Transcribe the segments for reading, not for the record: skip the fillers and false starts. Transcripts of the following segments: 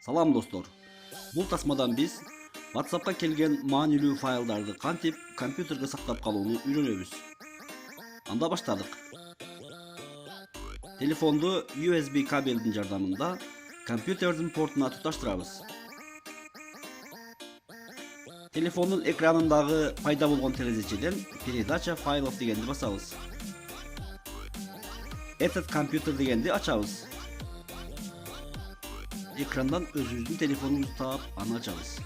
Салам достор. Бул тасмадан биз WhatsApp'ка келген маанилүү файлдарды кантип компьютерге сактап калууну үйрөнөбүз. Анда баштадык. Телефонду USB кабелдин жардамында компьютердин портуна туташтырабыз. Телефондун экранындагы пайда болгон терезечеден передача файлов дегенди басабыз. Этот компьютер дегенди ачабыз. Ekrandan özümüzün telefonumuzu taap аны açarız.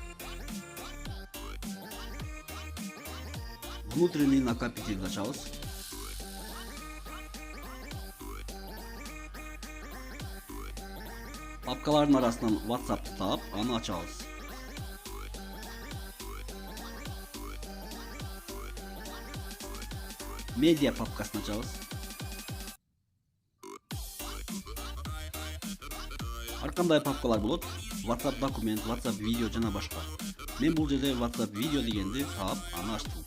Внутренний накопитель açarız. Papkaların arasından WhatsApp'ı taap аны açarız. Media papkasını açarız. Аркандай папкалар болот. WhatsApp документ, WhatsApp видео жана башка. Мен бул жерде WhatsApp видео дегенди таап аны ачтым.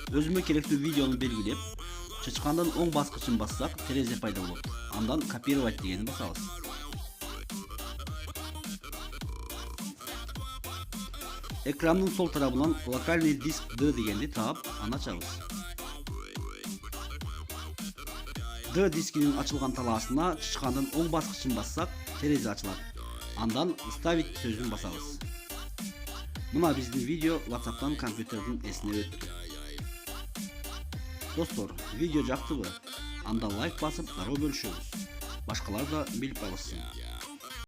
Өзүмө керектүү видеону белгилеп, чычкандын оң баскычын бассак, терезе пайда болот. Андан копировать дегенди басабыз. Экрандын сол тарабынан локальный диск D дегенди таап аны ачабыз. D дискинин ачылган талаасына чычкандын оң баскычын бассак, терезе ачылат. Андан ставить сөзүн басабыз. Мына биздин видео WhatsApp'тан компьютердин эсине өттү. Достор, видео жактыбы? Анда лайк басып, дароо бөлүшөбүз. Башкалар да билип алышсын.